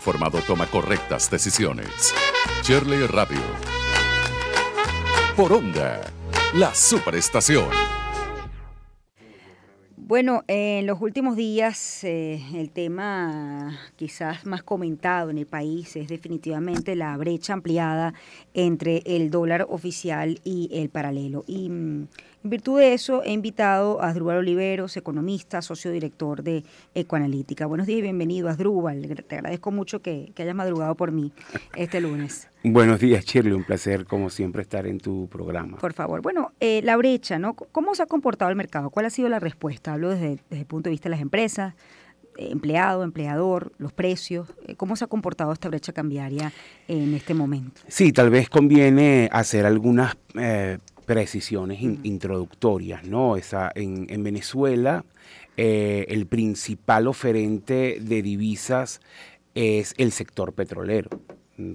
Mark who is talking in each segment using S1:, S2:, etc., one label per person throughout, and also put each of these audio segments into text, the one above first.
S1: informado toma correctas decisiones. Shirley Radio. Por Onda, la superestación.
S2: Bueno, en los últimos días el tema quizás más comentado en el país es definitivamente la brecha ampliada entre el dólar oficial y el paralelo. Y en virtud de eso he invitado a Asdrúbal Oliveros, economista, socio director de Ecoanalítica. Buenos días y bienvenido, Asdrúbal. Te agradezco mucho que hayas madrugado por mí este lunes.
S3: Buenos días, Shirley. Un placer, como siempre, estar en tu programa.
S2: Por favor. Bueno, la brecha, ¿no? ¿Cómo se ha comportado el mercado? ¿Cuál ha sido la respuesta? Hablo desde el punto de vista de las empresas, empleado, empleador, los precios. ¿Cómo se ha comportado esta brecha cambiaria en este momento?
S3: Sí, tal vez conviene hacer algunas precisiones introductorias, ¿no? En Venezuela, el principal oferente de divisas es el sector petrolero.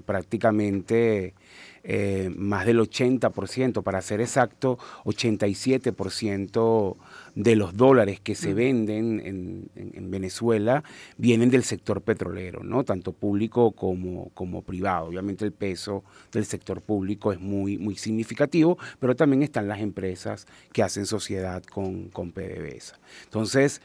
S3: Prácticamente más del 80%, para ser exacto, 87% de los dólares que se venden en Venezuela vienen del sector petrolero, ¿no? Tanto público como privado. Obviamente el peso del sector público es muy significativo, pero también están las empresas que hacen sociedad con PDVSA. Entonces,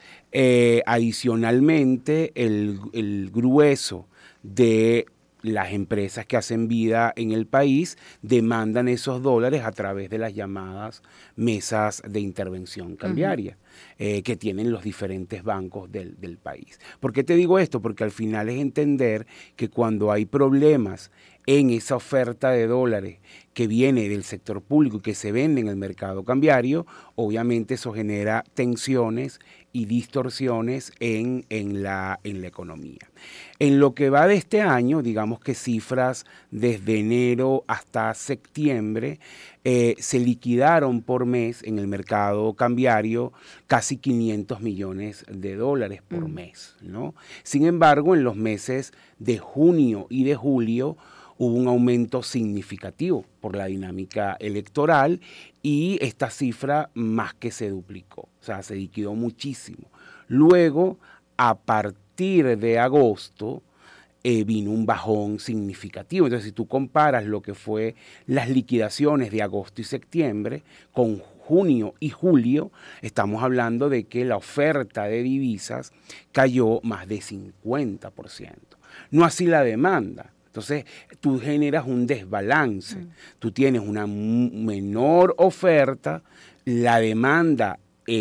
S3: adicionalmente, el grueso de las empresas que hacen vida en el país demandan esos dólares a través de las llamadas mesas de intervención cambiaria que tienen los diferentes bancos del país. ¿Por qué te digo esto? Porque al final es entender que cuando hay problemas en esa oferta de dólares que viene del sector público y que se vende en el mercado cambiario, obviamente eso genera tensiones y distorsiones en la economía. En lo que va de este año, digamos que cifras desde enero hasta septiembre, se liquidaron por mes en el mercado cambiario casi 500 millones de dólares por mes, ¿no? Sin embargo, en los meses de junio y de julio hubo un aumento significativo por la dinámica electoral y esta cifra más que se duplicó, o sea, se liquidó muchísimo. Luego, a partir de agosto, vino un bajón significativo. Entonces, si tú comparas lo que fue las liquidaciones de agosto y septiembre con junio y julio, estamos hablando de que la oferta de divisas cayó más de 50%. No así la demanda. Entonces, tú generas un desbalance. Tú tienes una menor oferta, la demanda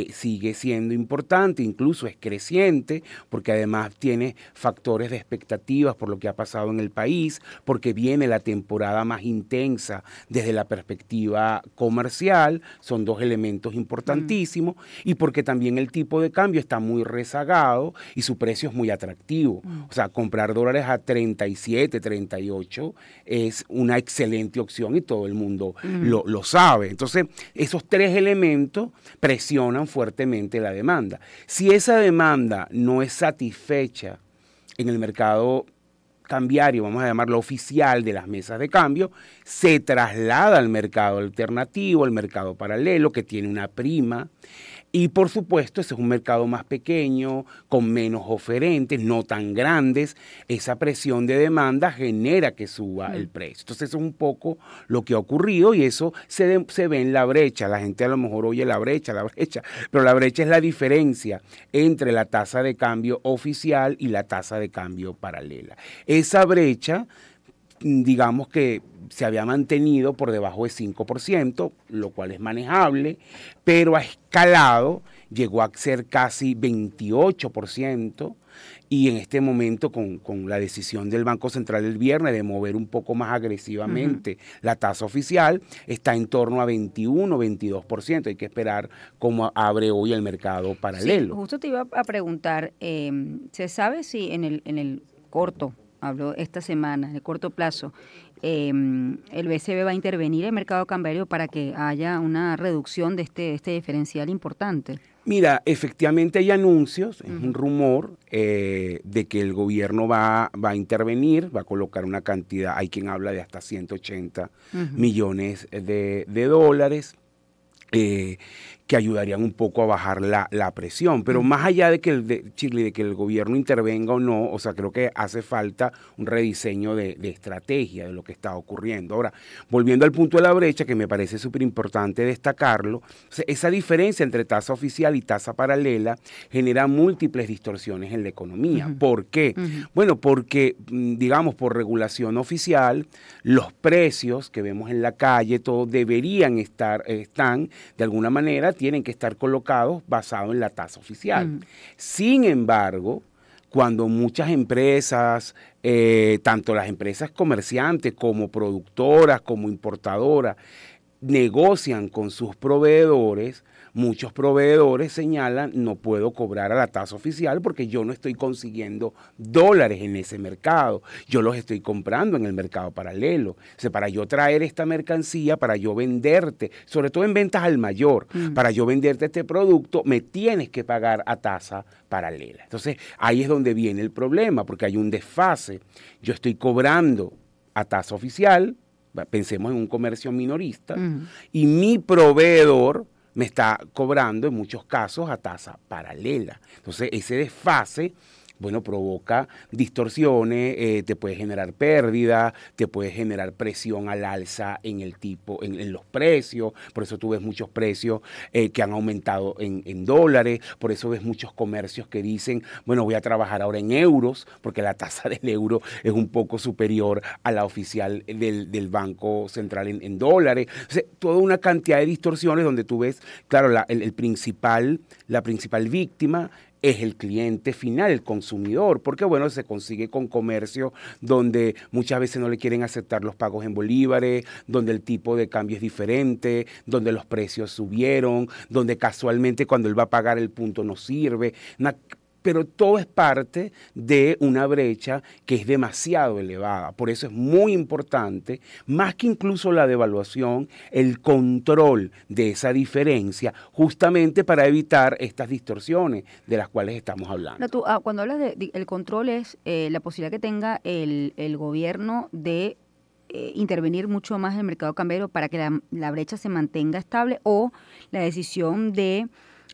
S3: sigue siendo importante, incluso es creciente, porque además tiene factores de expectativas por lo que ha pasado en el país, porque viene la temporada más intensa desde la perspectiva comercial, son dos elementos importantísimos, y porque también el tipo de cambio está muy rezagado y su precio es muy atractivo. O sea, comprar dólares a 37, 38 es una excelente opción y todo el mundo lo sabe. Entonces, esos tres elementos presionan fuertemente la demanda. Si esa demanda no es satisfecha en el mercado cambiario, vamos a llamarlo oficial, de las mesas de cambio, se traslada al mercado alternativo, al mercado paralelo, que tiene una prima. Y por supuesto, ese es un mercado más pequeño, con menos oferentes, no tan grandes. Esa presión de demanda genera que suba el precio. Entonces, eso es un poco lo que ha ocurrido y eso se ve en la brecha. La gente a lo mejor oye la brecha, pero la brecha es la diferencia entre la tasa de cambio oficial y la tasa de cambio paralela. Esa brecha, digamos que se había mantenido por debajo de 5%, lo cual es manejable, pero ha escalado, llegó a ser casi 28%, y en este momento con la decisión del Banco Central el viernes de mover un poco más agresivamente la tasa oficial, está en torno a 21, 22%. Hay que esperar cómo abre hoy el mercado paralelo.
S2: Sí, justo te iba a preguntar, ¿se sabe si en el corto, hablo esta semana, en el corto plazo, el BCB va a intervenir en el mercado cambiario para que haya una reducción de este diferencial importante?
S3: Mira, efectivamente hay anuncios, es un rumor de que el gobierno va a intervenir, va a colocar una cantidad, hay quien habla de hasta 180 millones de dólares. que ayudarían un poco a bajar la presión. Pero más allá de que el gobierno intervenga o no, o sea, creo que hace falta un rediseño de estrategia de lo que está ocurriendo. Ahora, volviendo al punto de la brecha, que me parece súper importante destacarlo, o sea, esa diferencia entre tasa oficial y tasa paralela genera múltiples distorsiones en la economía. ¿Por qué? Bueno, porque, digamos, por regulación oficial, los precios que vemos en la calle, todos deberían están, de alguna manera, tienen que estar colocados basados en la tasa oficial. Sin embargo, cuando muchas empresas, tanto las empresas comerciantes como productoras, como importadoras, negocian con sus proveedores, muchos proveedores señalan, no puedo cobrar a la tasa oficial porque yo no estoy consiguiendo dólares en ese mercado, yo los estoy comprando en el mercado paralelo. O sea, para yo traer esta mercancía, para yo venderte, sobre todo en ventas al mayor, para yo venderte este producto, me tienes que pagar a tasa paralela. Entonces, ahí es donde viene el problema, porque hay un desfase. Yo estoy cobrando a tasa oficial, pensemos en un comercio minorista, y mi proveedor me está cobrando en muchos casos a tasa paralela. Entonces, ese desfase, bueno, provoca distorsiones, te puede generar pérdida, te puede generar presión al alza en los precios. Por eso tú ves muchos precios que han aumentado en dólares. Por eso ves muchos comercios que dicen, bueno, voy a trabajar ahora en euros, porque la tasa del euro es un poco superior a la oficial del Banco Central en dólares. O sea, toda una cantidad de distorsiones donde tú ves, claro, la principal víctima es el cliente final, el consumidor, porque bueno, se consigue con comercio donde muchas veces no le quieren aceptar los pagos en bolívares, donde el tipo de cambio es diferente, donde los precios subieron, donde casualmente cuando él va a pagar el punto no sirve. Pero todo es parte de una brecha que es demasiado elevada. Por eso es muy importante, más que incluso la devaluación, el control de esa diferencia, justamente para evitar estas distorsiones de las cuales estamos hablando.
S2: No, tú, cuando hablas el control es la posibilidad que tenga el gobierno de intervenir mucho más en el mercado cambiario para que la brecha se mantenga estable, o la decisión de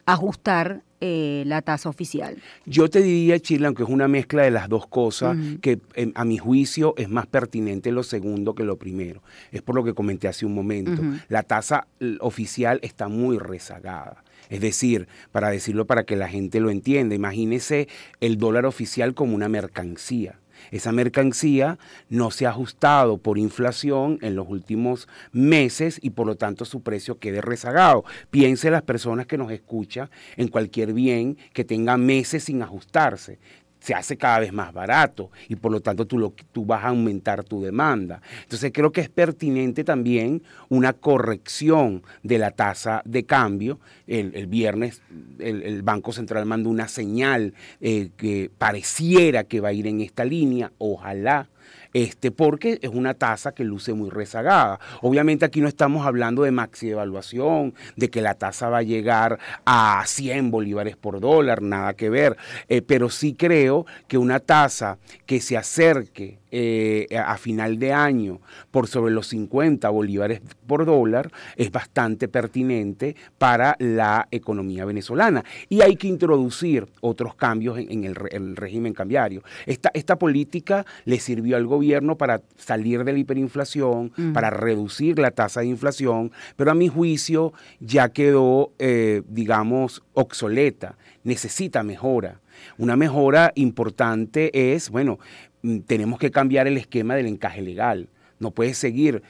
S2: ajustar la tasa oficial.
S3: Yo te diría, Chile, aunque es una mezcla de las dos cosas, que a mi juicio es más pertinente lo segundo que lo primero. Es por lo que comenté hace un momento. La tasa oficial está muy rezagada. Es decir, para decirlo para que la gente lo entienda, imagínese el dólar oficial como una mercancía. Esa mercancía no se ha ajustado por inflación en los últimos meses y por lo tanto su precio quede rezagado. Piense las personas que nos escuchan en cualquier bien que tenga meses sin ajustarse. Se hace cada vez más barato y por lo tanto tú vas a aumentar tu demanda. Entonces creo que es pertinente también una corrección de la tasa de cambio. El viernes el Banco Central mandó una señal que pareciera que va a ir en esta línea, ojalá. Porque es una tasa que luce muy rezagada. Obviamente aquí no estamos hablando de maxi devaluación, de que la tasa va a llegar a 100 bolívares por dólar, nada que ver, pero sí creo que una tasa que se acerque a final de año por sobre los 50 bolívares por dólar es bastante pertinente para la economía venezolana. Y hay que introducir otros cambios en el régimen cambiario. Esta política le sirvió al gobierno para salir de la hiperinflación, para reducir la tasa de inflación, pero a mi juicio ya quedó, digamos, obsoleta, necesita mejora. Una mejora importante es, bueno, tenemos que cambiar el esquema del encaje legal. No puedes seguir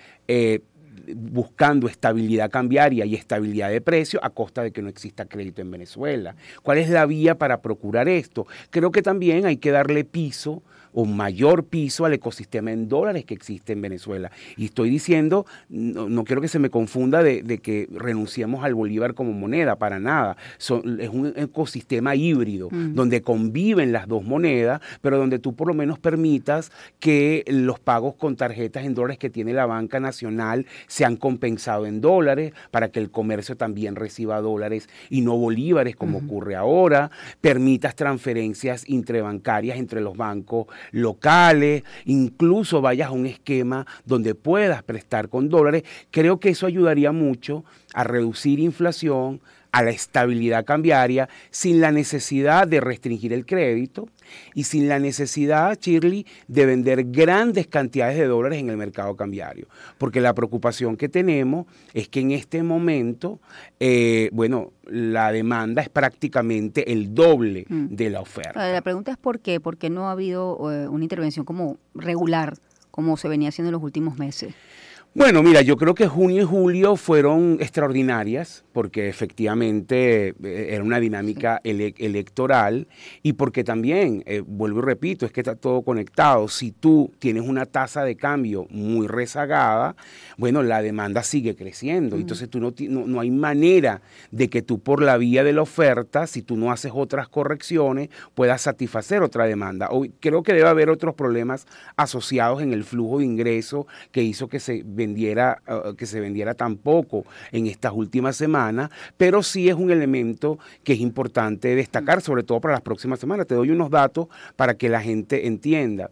S3: buscando estabilidad cambiaria y estabilidad de precio a costa de que no exista crédito en Venezuela. ¿Cuál es la vía para procurar esto? Creo que también hay que darle piso o mayor piso al ecosistema en dólares que existe en Venezuela. Y estoy diciendo, no quiero que se me confunda de que renunciemos al bolívar como moneda, para nada. Es un ecosistema híbrido, donde conviven las dos monedas, pero donde tú por lo menos permitas que los pagos con tarjetas en dólares que tiene la banca nacional sean compensados en dólares, para que el comercio también reciba dólares y no bolívares, como ocurre ahora. Permitas transferencias interbancarias entre los bancos locales, incluso vayas a un esquema donde puedas prestar con dólares. Creo que eso ayudaría mucho a reducir inflación, a la estabilidad cambiaria, sin la necesidad de restringir el crédito y sin la necesidad, Shirley, de vender grandes cantidades de dólares en el mercado cambiario. Porque la preocupación que tenemos es que en este momento, la demanda es prácticamente el doble de la oferta.
S2: La pregunta es ¿por qué? ¿Por qué no ha habido una intervención como regular, como se venía haciendo en los últimos meses?
S3: Bueno, mira, yo creo que junio y julio fueron extraordinarias porque efectivamente era una dinámica electoral y porque también, vuelvo y repito, es que está todo conectado. Si tú tienes una tasa de cambio muy rezagada, bueno, la demanda sigue creciendo. Entonces tú no hay manera de que tú por la vía de la oferta, si tú no haces otras correcciones, puedas satisfacer otra demanda. Creo que debe haber otros problemas asociados en el flujo de ingreso que hizo que se vendiera tan poco en estas últimas semanas, pero sí es un elemento que es importante destacar, sobre todo para las próximas semanas. Te doy unos datos para que la gente entienda.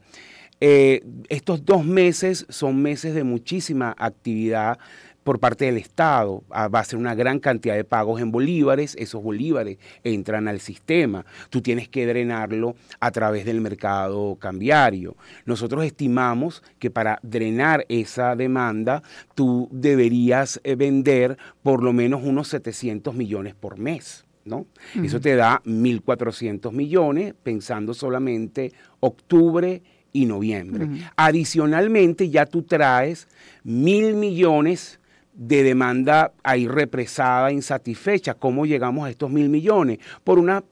S3: Estos 2 meses son meses de muchísima actividad por parte del Estado. Va a ser una gran cantidad de pagos en bolívares. Esos bolívares entran al sistema. Tú tienes que drenarlo a través del mercado cambiario. Nosotros estimamos que para drenar esa demanda, tú deberías vender por lo menos unos 700 millones por mes, ¿no? Eso te da 1.400 millones, pensando solamente octubre y noviembre. Adicionalmente, ya tú traes 1.000 millones de demanda ahí represada, insatisfecha. ¿Cómo llegamos a estos 1.000 millones? Por un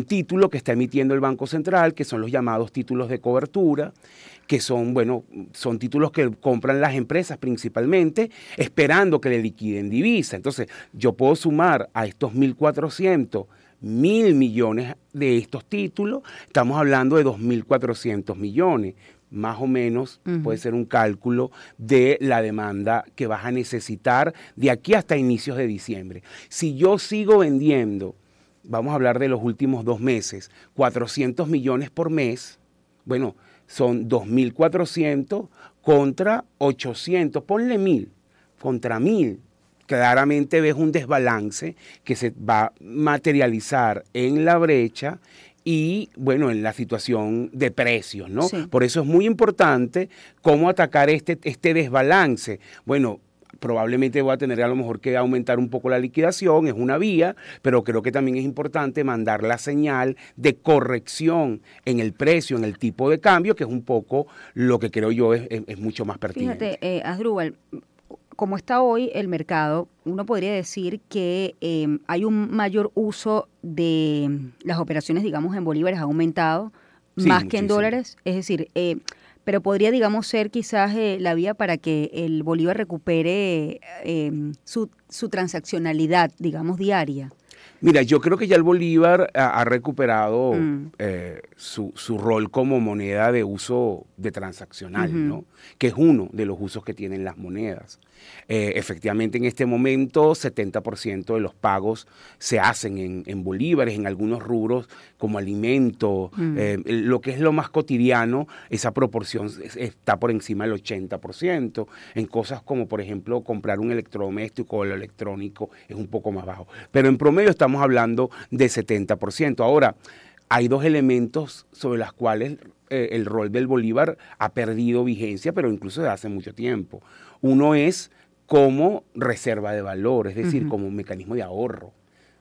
S3: título que está emitiendo el Banco Central, que son los llamados títulos de cobertura, que son títulos que compran las empresas principalmente, esperando que le liquiden divisa. Entonces, yo puedo sumar a estos 1.400, 1.000 millones de estos títulos, estamos hablando de 2.400 millones. Más o menos puede ser un cálculo de la demanda que vas a necesitar de aquí hasta inicios de diciembre. Si yo sigo vendiendo, vamos a hablar de los últimos 2 meses, 400 millones por mes, bueno, son 2.400 contra 800, ponle 1.000, contra 1.000. Claramente ves un desbalance que se va a materializar en la brecha y, bueno, en la situación de precios, ¿no? Sí. Por eso es muy importante cómo atacar este desbalance. Bueno, probablemente voy a tener a lo mejor que aumentar un poco la liquidación, es una vía, pero creo que también es importante mandar la señal de corrección en el precio, en el tipo de cambio, que es un poco lo que creo yo es mucho más pertinente.
S2: Fíjate, Asdrúbal, como está hoy el mercado, uno podría decir que hay un mayor uso de las operaciones, digamos, en bolívares, ha aumentado más que en dólares. Es decir, pero podría, digamos, ser quizás la vía para que el bolívar recupere su transaccionalidad, digamos, diaria.
S3: Mira, yo creo que ya el bolívar ha recuperado su rol como moneda de uso de transaccional, ¿no? Que es uno de los usos que tienen las monedas. Efectivamente, en este momento, 70% de los pagos se hacen en bolívares, en algunos rubros como alimentos, lo que es lo más cotidiano, esa proporción está por encima del 80%. En cosas como, por ejemplo, comprar un electrodoméstico o lo electrónico es un poco más bajo. Pero en promedio estamos hablando de 70%. Ahora, hay 2 elementos sobre los cuales el rol del bolívar ha perdido vigencia, pero incluso desde hace mucho tiempo. Uno es como reserva de valor, es decir, como un mecanismo de ahorro.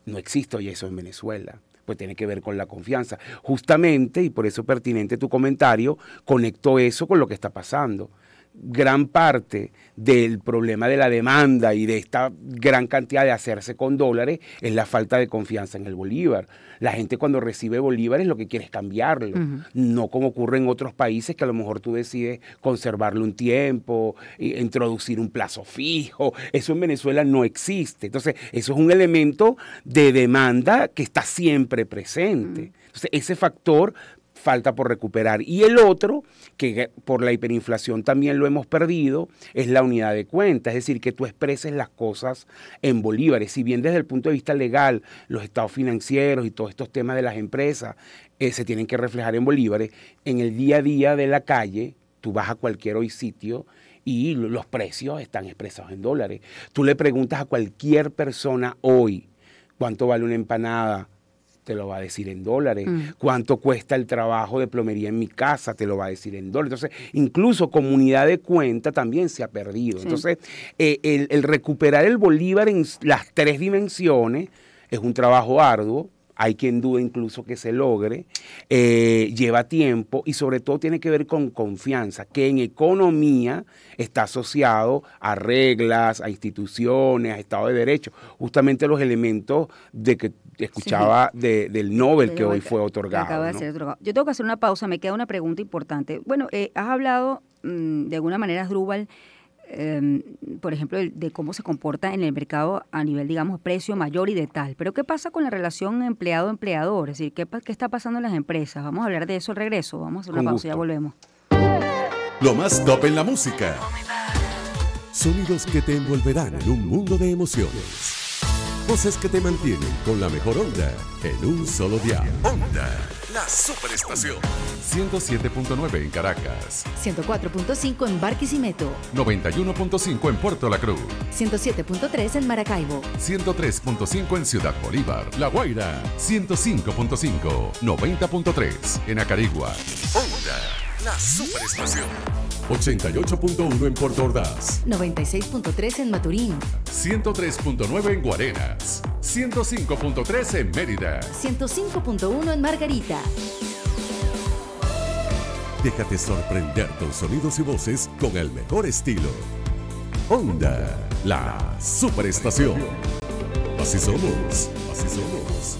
S3: No existe hoy eso en Venezuela, pues tiene que ver con la confianza. Justamente, y por eso pertinente tu comentario, conecto eso con lo que está pasando. Gran parte del problema de la demanda y de esta gran cantidad de hacerse con dólares es la falta de confianza en el bolívar. La gente cuando recibe bolívares lo que quiere es cambiarlo, no como ocurre en otros países que a lo mejor tú decides conservarlo un tiempo, introducir un plazo fijo. Eso en Venezuela no existe. Entonces, eso es un elemento de demanda que está siempre presente. Entonces, ese factor falta por recuperar. Y el otro, que por la hiperinflación también lo hemos perdido, es la unidad de cuenta, es decir, que tú expreses las cosas en bolívares. Si bien desde el punto de vista legal, los estados financieros y todos estos temas de las empresas se tienen que reflejar en bolívares. En el día a día de la calle, tú vas a cualquier hoy sitio y los precios están expresados en dólares. Tú le preguntas a cualquier persona hoy cuánto vale una empanada, te lo va a decir en dólares. Cuánto cuesta el trabajo de plomería en mi casa, te lo va a decir en dólares. Entonces, incluso comunidad de cuenta también se ha perdido. Sí. Entonces, el recuperar el bolívar en las 3 dimensiones es un trabajo arduo. Hay quien duda incluso que se logre, lleva tiempo y sobre todo tiene que ver con confianza, que en economía está asociado a reglas, a instituciones, a Estado de Derecho, justamente los elementos de que escuchaba del Nobel que hoy fue otorgado.
S2: Acaba de ser otorgado. Yo tengo que hacer una pausa, me queda una pregunta importante. Bueno, has hablado de alguna manera, Asdrúbal, por ejemplo, de cómo se comporta en el mercado a nivel, digamos, precio mayor y de tal. Pero ¿qué pasa con la relación empleado-empleador? Es decir, ¿qué está pasando en las empresas? Vamos a hablar de eso al regreso. Vamos a hacer una pausa y ya volvemos.
S1: Lo más top en la música.
S4: Sonidos que te envolverán en un mundo de emociones. Voces que te mantienen con la mejor onda en un solo dial.
S1: Onda, la superestación. 107.9 en Caracas.
S5: 104.5 en Barquisimeto.
S1: 91.5 en Puerto La Cruz.
S5: 107.3 en Maracaibo.
S1: 103.5 en Ciudad Bolívar. La Guaira. 105.5. 90.3 en Acarigua. Onda, la superestación.
S4: 88.1 en Puerto Ordaz.
S5: 96.3 en Maturín.
S1: 103.9 en Guarenas. 105.3 en Mérida.
S5: 105.1 en Margarita.
S4: Déjate sorprender con sonidos y voces con el mejor estilo. Onda, la superestación. Así somos, así somos.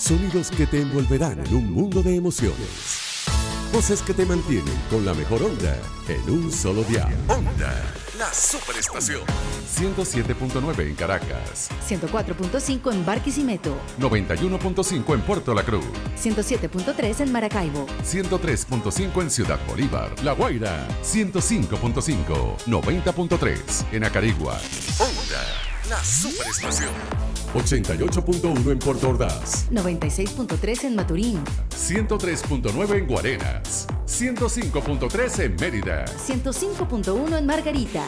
S4: Sonidos que te envolverán en un mundo de emociones. Voces que te mantienen con la mejor onda en un solo dial. Onda, la superestación.
S1: 107.9 en Caracas,
S5: 104.5 en Barquisimeto,
S1: 91.5 en Puerto La Cruz,
S5: 107.3 en Maracaibo,
S1: 103.5 en Ciudad Bolívar, La Guaira, 105.5, 90.3 en Acarigua.
S4: Onda, la superestación. 88.1 en Puerto Ordaz,
S5: 96.3 en Maturín,
S1: 103.9 en Guarenas, 105.3 en Mérida.
S5: 105.1 en Margarita.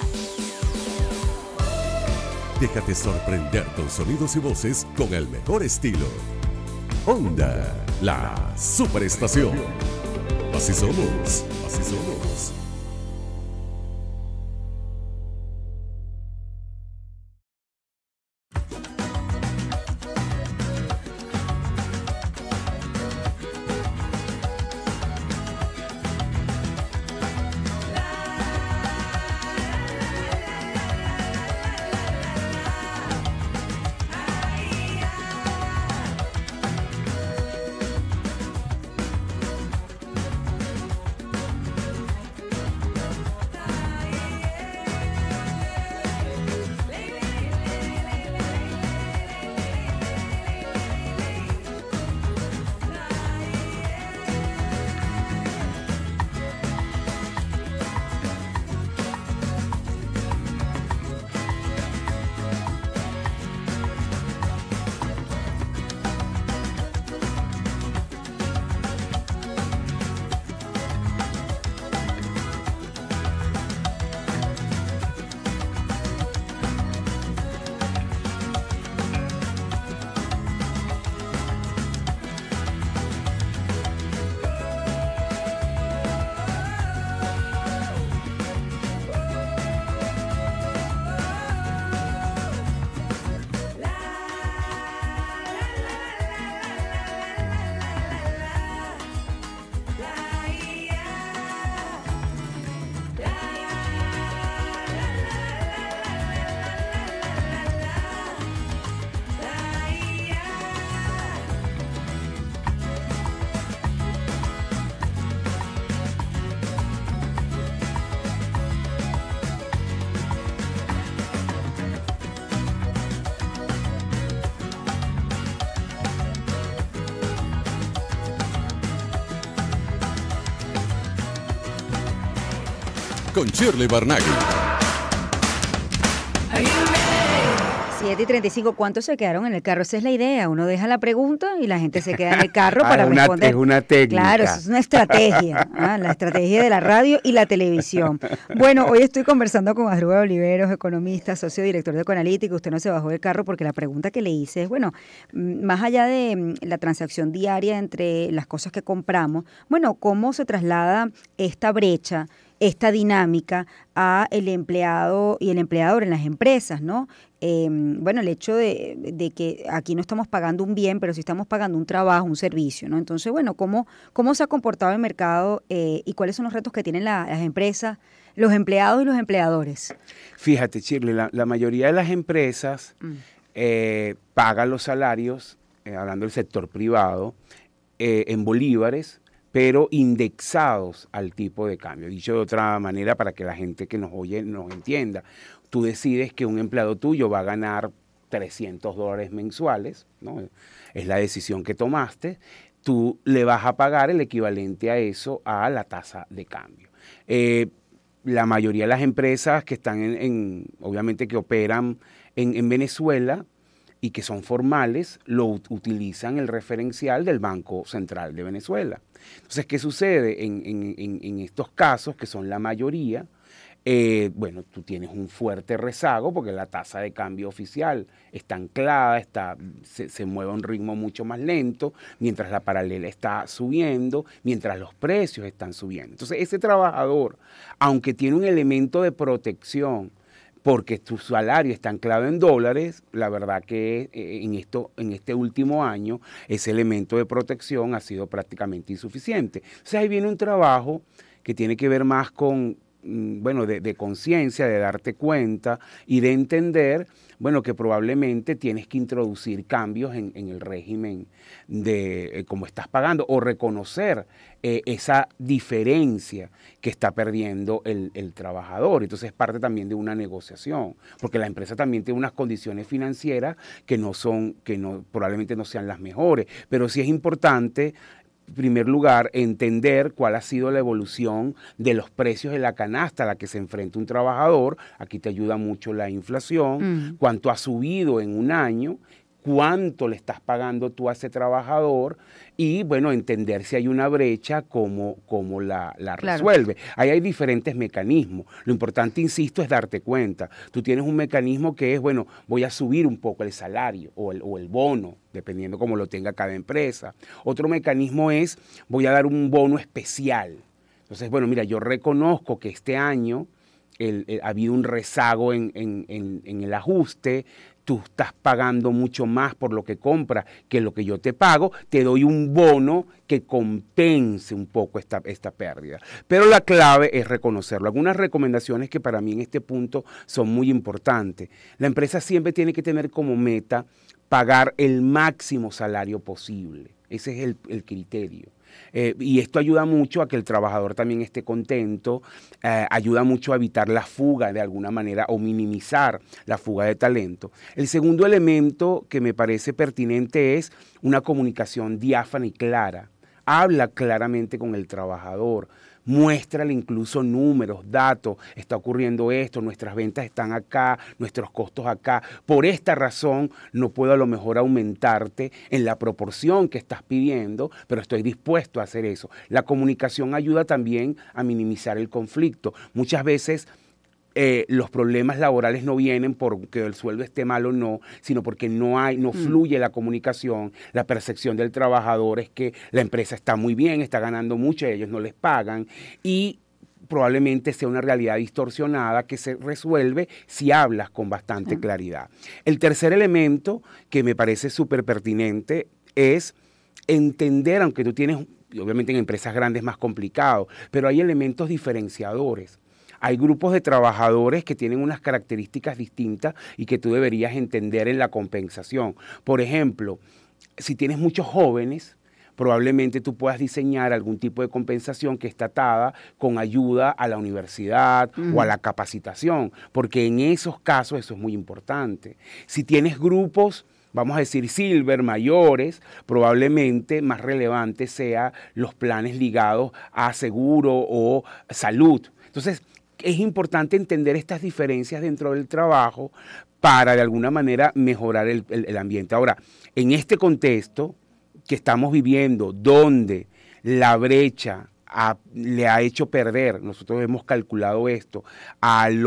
S4: Déjate sorprender con sonidos y voces con el mejor estilo. Onda, la superestación. Así somos, así somos. Con Shirley Barnaghi.
S2: 7:35, ¿cuántos se quedaron en el carro? Esa es la idea, uno deja la pregunta y la gente se queda en el carro para responder.
S3: Es una técnica.
S2: Claro, eso es una estrategia, la estrategia de la radio y la televisión. Bueno, hoy estoy conversando con Asdrúbal Oliveros, economista, socio director de Ecoanalítica. Usted no se bajó del carro porque la pregunta que le hice es, bueno, más allá de la transacción diaria entre las cosas que compramos, bueno, ¿cómo se traslada esta brecha, esta dinámica a el empleado y el empleador en las empresas, ¿no? Bueno, el hecho de que aquí no estamos pagando un bien, pero sí estamos pagando un trabajo, un servicio, ¿no? Entonces, bueno, ¿cómo se ha comportado el mercado y cuáles son los retos que tienen las empresas, los empleados y los empleadores?
S3: Fíjate, Shirley, la mayoría de las empresas pagan los salarios, hablando del sector privado, en bolívares, pero indexados al tipo de cambio. Dicho de otra manera, para que la gente que nos oye nos entienda, tú decides que un empleado tuyo va a ganar $300 mensuales, ¿no? Es la decisión que tomaste, tú le vas a pagar el equivalente a eso a la tasa de cambio. La mayoría de las empresas que están obviamente que operan en Venezuela y que son formales, utilizan el referencial del Banco Central de Venezuela. Entonces, ¿qué sucede en estos casos, que son la mayoría? Bueno, tú tienes un fuerte rezago porque la tasa de cambio oficial está anclada, se mueve a un ritmo mucho más lento, mientras la paralela está subiendo, mientras los precios están subiendo. Entonces, ese trabajador, aunque tiene un elemento de protección, porque tu salario está anclado en dólares, la verdad que en este último año ese elemento de protección ha sido prácticamente insuficiente. Entonces ahí viene un trabajo que tiene que ver más con bueno, de conciencia, de darte cuenta y de entender, bueno, que probablemente tienes que introducir cambios en el régimen de cómo estás pagando o reconocer esa diferencia que está perdiendo el trabajador. Entonces es parte también de una negociación, porque la empresa también tiene unas condiciones financieras que probablemente no sean las mejores, pero sí es importante, en primer lugar, entender cuál ha sido la evolución de los precios de la canasta a la que se enfrenta un trabajador. Aquí te ayuda mucho la inflación, cuánto ha subido en un año, cuánto le estás pagando tú a ese trabajador y, bueno, entender si hay una brecha, cómo la resuelve. Ahí hay diferentes mecanismos. Lo importante, insisto, es darte cuenta. Tú tienes un mecanismo que es, bueno, voy a subir un poco el salario o el bono, dependiendo cómo lo tenga cada empresa. Otro mecanismo es, voy a dar un bono especial. Entonces, bueno, mira, yo reconozco que este año ha habido un rezago en el ajuste, tú estás pagando mucho más por lo que compras que lo que yo te pago, te doy un bono que compense un poco esta pérdida. Pero la clave es reconocerlo. Algunas recomendaciones que para mí en este punto son muy importantes. La empresa siempre tiene que tener como meta pagar el máximo salario posible. Ese es el criterio. Y esto ayuda mucho a que el trabajador también esté contento, ayuda mucho a evitar la fuga de alguna manera o minimizar la fuga de talento. El segundo elemento que me parece pertinente es una comunicación diáfana y clara. Habla claramente con el trabajador, muéstrale incluso números, datos, está ocurriendo esto, nuestras ventas están acá, nuestros costos acá, por esta razón no puedo a lo mejor aumentarte en la proporción que estás pidiendo, pero estoy dispuesto a hacer eso. La comunicación ayuda también a minimizar el conflicto. Muchas veces los problemas laborales no vienen porque el sueldo esté mal o no, sino porque no fluye la comunicación. La percepción del trabajador es que la empresa está muy bien, está ganando mucho, ellos no les pagan y probablemente sea una realidad distorsionada que se resuelve si hablas con bastante claridad. El tercer elemento que me parece súper pertinente es entender, aunque tú tienes, obviamente en empresas grandes es más complicado, pero hay elementos diferenciadores. Hay grupos de trabajadores que tienen unas características distintas y que tú deberías entender en la compensación. Por ejemplo, si tienes muchos jóvenes, probablemente tú puedas diseñar algún tipo de compensación que está atada con ayuda a la universidad o a la capacitación, porque en esos casos eso es muy importante. Si tienes grupos, vamos a decir silver, mayores, probablemente más relevante sea los planes ligados a seguro o salud. Entonces, es importante entender estas diferencias dentro del trabajo para de alguna manera mejorar el ambiente. Ahora, en este contexto que estamos viviendo, donde la brecha le ha hecho perder, nosotros hemos calculado esto, al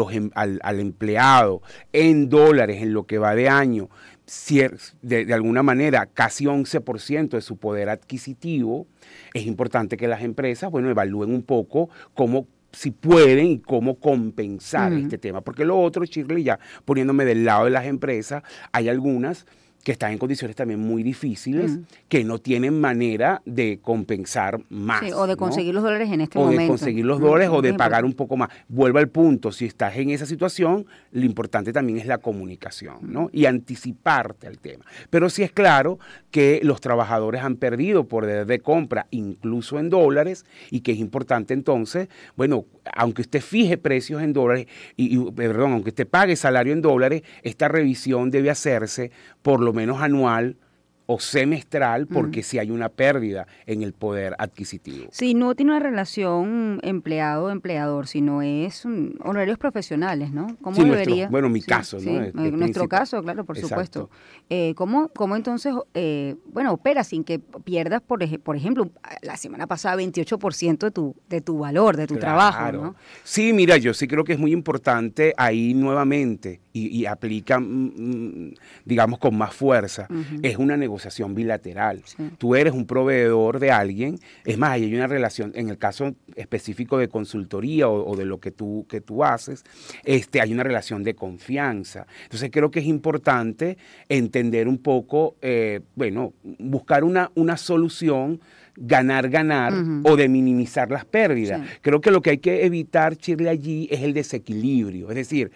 S3: empleado en dólares en lo que va de año, de alguna manera casi 11% de su poder adquisitivo, es importante que las empresas, bueno, evalúen un poco si pueden y cómo compensar este tema. Porque lo otro, Shirley, ya poniéndome del lado de las empresas, hay algunas que están en condiciones también muy difíciles, que no tienen manera de compensar más. Sí,
S2: o de conseguir los dólares en este momento.
S3: O de conseguir los dólares o de pagar un poco más. Vuelvo al punto, si estás en esa situación, lo importante también es la comunicación, ¿no? Y anticiparte al tema. Pero sí es claro que los trabajadores han perdido poder de compra, incluso en dólares, y que es importante entonces, bueno, aunque usted fije precios en dólares, aunque usted pague salario en dólares, esta revisión debe hacerse por lo menos anual o semestral, porque si hay una pérdida en el poder adquisitivo.
S2: Si no tiene una relación empleado-empleador, sino es honorarios profesionales, ¿no? ¿Cómo debería?
S3: Mi caso, ¿no?
S2: En nuestro caso, claro, por supuesto. ¿Cómo entonces, opera sin que pierdas, por ejemplo, la semana pasada 28% de tu valor, de tu trabajo, ¿no?
S3: Sí, mira, yo sí creo que es muy importante ahí nuevamente, y aplica, digamos, con más fuerza, es una negociación bilateral. Sí. Tú eres un proveedor de alguien, es más, hay una relación, en el caso específico de consultoría o de lo que tú haces, hay una relación de confianza. Entonces creo que es importante entender un poco, buscar una solución ganar o de minimizar las pérdidas.
S2: Sí.
S3: Creo que lo que hay que evitar, Shirley, allí es el desequilibrio. Es decir,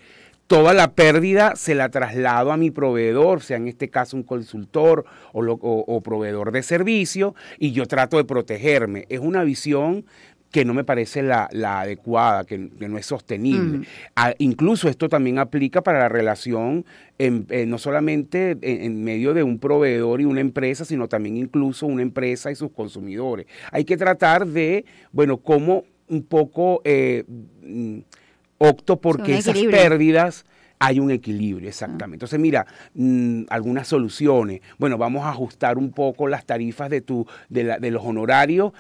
S3: toda la pérdida se la traslado a mi proveedor, sea en este caso un consultor o proveedor de servicio, y yo trato de protegerme. Es una visión que no me parece la adecuada, que no es sostenible. Incluso esto también aplica para la relación no solamente en medio de un proveedor y una empresa, sino también incluso una empresa y sus consumidores. Hay que tratar de, bueno, cómo un poco opto porque esas pérdidas hay un equilibrio, exactamente. Entonces, mira, algunas soluciones. Bueno, vamos a ajustar un poco las tarifas de los honorarios,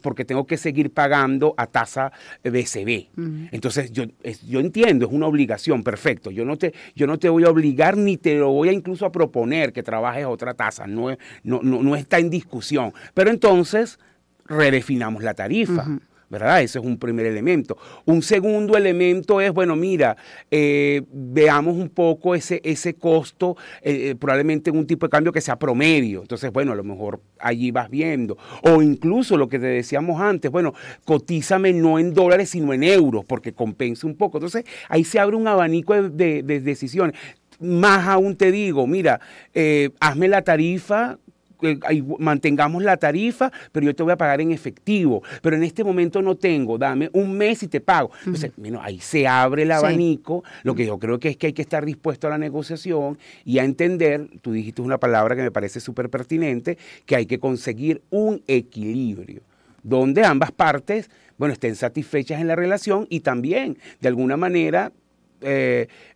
S3: porque tengo que seguir pagando a tasa BCB. Entonces, yo entiendo, es una obligación, perfecto. Yo no te voy a obligar ni te lo voy a incluso a proponer que trabajes a otra tasa. No está en discusión. Pero entonces, redefinamos la tarifa. ¿Verdad? Ese es un primer elemento. Un segundo elemento es, bueno, mira, veamos un poco ese costo, probablemente en un tipo de cambio que sea promedio. Entonces, bueno, a lo mejor allí vas viendo. O incluso lo que te decíamos antes, bueno, cotízame no en dólares, sino en euros, porque compensa un poco. Entonces, ahí se abre un abanico de decisiones. Más aún te digo, mira, hazme la tarifa, mantengamos la tarifa, pero yo te voy a pagar en efectivo, pero en este momento no tengo, dame un mes y te pago. Entonces, bueno, ahí se abre el abanico. Lo que yo creo que es que hay que estar dispuesto a la negociación y a entender, tú dijiste una palabra que me parece súper pertinente, que hay que conseguir un equilibrio, donde ambas partes, bueno, estén satisfechas en la relación y también, de alguna manera,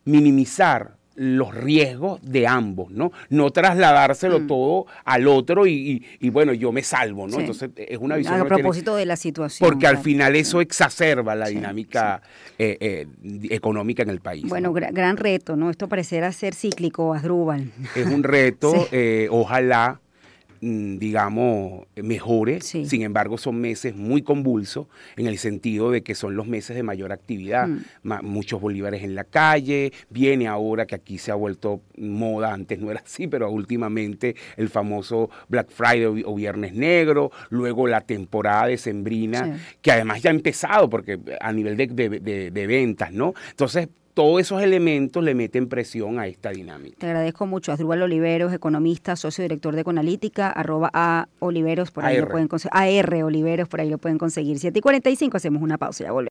S3: minimizar los riesgos de ambos, ¿no? No trasladárselo todo al otro y bueno, yo me salvo, ¿no? Sí. Entonces, es una visión...
S2: A propósito de la situación.
S3: Porque al final eso exacerba la dinámica económica en el país.
S2: Bueno, ¿no? Gran reto, ¿no? Esto pareciera ser cíclico, Asdrúbal.
S3: Es un reto, ojalá, digamos, mejore. Sí. Sin embargo, son meses muy convulsos en el sentido de que son los meses de mayor actividad. Muchos bolívares en la calle, viene ahora que aquí se ha vuelto moda, antes no era así, pero últimamente el famoso Black Friday o Viernes Negro, luego la temporada decembrina, que además ya ha empezado porque a nivel de ventas, ¿no? Entonces, todos esos elementos le meten presión a esta dinámica.
S2: Te agradezco mucho. Asdrúbal Oliveros, economista, socio director de Econalítica, @aoliveros, por ahí lo pueden conseguir. AR Oliveros, por ahí lo pueden conseguir. 7:45, hacemos una pausa, ya volvemos.